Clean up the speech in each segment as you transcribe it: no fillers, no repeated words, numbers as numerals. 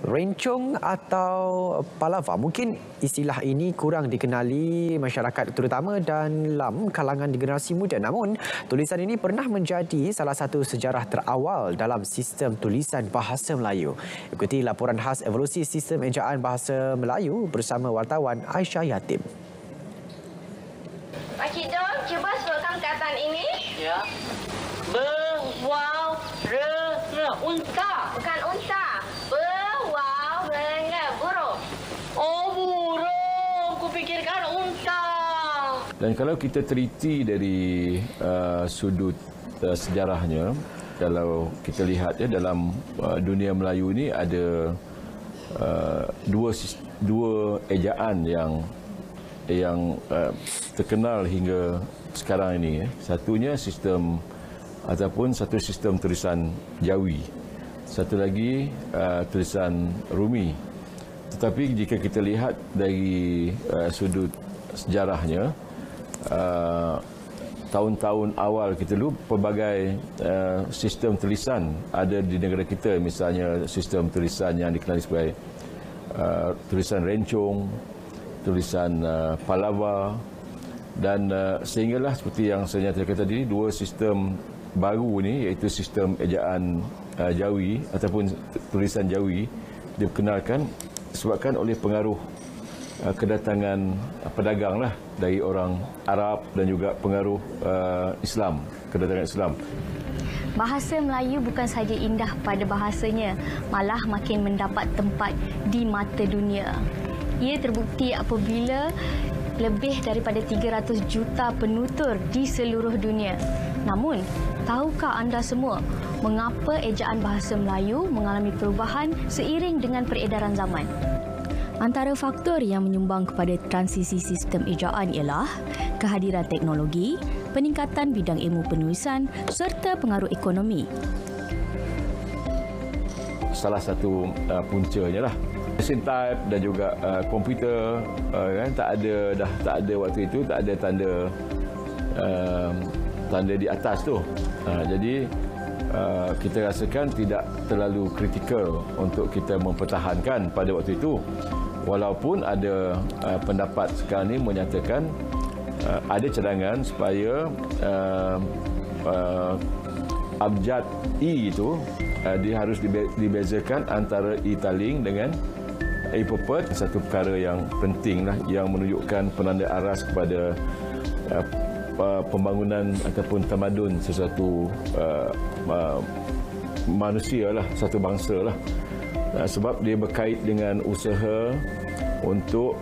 Rencong atau palava, mungkin istilah ini kurang dikenali masyarakat terutama dalam kalangan generasi muda. Namun, tulisan ini pernah menjadi salah satu sejarah terawal dalam sistem tulisan bahasa Melayu. Ikuti laporan khas evolusi sistem ejaan bahasa Melayu bersama wartawan Aisyah Yatim. Pakcik Don, cuba sebutkan perkataan ini. Ya. Wow, unta. Bukan unta. Wow, burung. Oh, burung. Kupikirkan unta. Dan kalau kita teliti dari sudut sejarahnya, kalau kita lihat ya dalam dunia Melayu ini ada dua ejaan yang terkenal hingga sekarang ini. Satunya sistem ataupun satu sistem tulisan Jawi. Satu lagi tulisan Rumi. Tetapi jika kita lihat dari sudut sejarahnya, tahun-tahun awal kita dulu pelbagai sistem tulisan ada di negara kita. Misalnya sistem tulisan yang dikenali sebagai tulisan rencong, tulisan palava, dan sehinggalah seperti yang saya nyatakan tadi, dua sistem baru ni iaitu sistem ejaan Jawi ataupun tulisan Jawi dikenalkan disebabkan oleh pengaruh kedatangan pedagang lah dari orang Arab dan juga pengaruh Islam, kedatangan Islam. Bahasa Melayu bukan sahaja indah pada bahasanya, malah makin mendapat tempat di mata dunia. Ia terbukti apabila lebih daripada 300 juta penutur di seluruh dunia. Namun, tahukah anda semua mengapa ejaan bahasa Melayu mengalami perubahan seiring dengan peredaran zaman? Antara faktor yang menyumbang kepada transisi sistem ejaan ialah kehadiran teknologi, peningkatan bidang ilmu penulisan serta pengaruh ekonomi. Salah satu puncanya lah mesin type dan juga komputer kan tak ada waktu itu, tak ada tanda di atas tu. Jadi kita rasakan tidak terlalu kritikal untuk kita mempertahankan pada waktu itu. Walaupun ada pendapat sekarang ini menyatakan ada cadangan supaya abjad I itu dia harus dibezakan antara I taling dengan I pepet. Satu perkara yang penting lah, yang menunjukkan penanda aras kepada pembangunan ataupun tamadun sesuatu manusia lah, satu bangsa lah. Sebab dia berkait dengan usaha untuk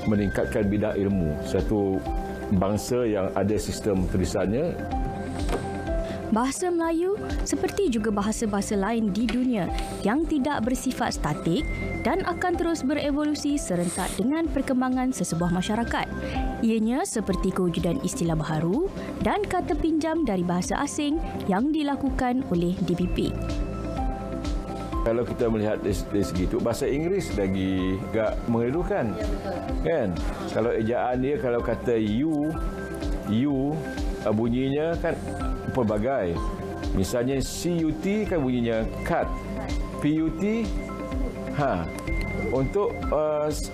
meningkatkan bidang ilmu. Satu bangsa yang ada sistem tulisannya. Bahasa Melayu seperti juga bahasa-bahasa lain di dunia yang tidak bersifat statik dan akan terus berevolusi serentak dengan perkembangan sesebuah masyarakat. Ianya seperti kewujudan istilah baharu dan kata pinjam dari bahasa asing yang dilakukan oleh DBP. Kalau kita melihat dari segi itu, bahasa Inggeris lagi agak mengeluhkan. Kan? Kalau ejaan dia, kalau kata you bunyinya kan pelbagai. Misalnya CUT kan bunyinya cut. PUT untuk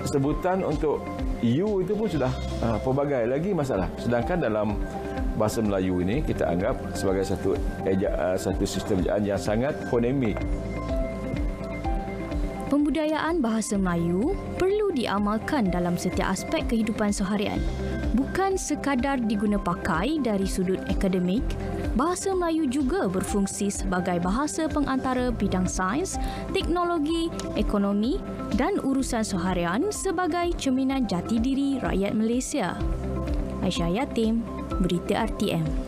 sebutan untuk you itu pun sudah pelbagai lagi masalah. Sedangkan dalam bahasa Melayu ini kita anggap sebagai satu sistem ejaan yang sangat fonemik. Pembudayaan bahasa Melayu perlu diamalkan dalam setiap aspek kehidupan seharian. Bukan sekadar diguna pakai dari sudut akademik, bahasa Melayu juga berfungsi sebagai bahasa pengantara bidang sains, teknologi, ekonomi dan urusan seharian sebagai cerminan jati diri rakyat Malaysia. Aisyah Yatim, Berita RTM.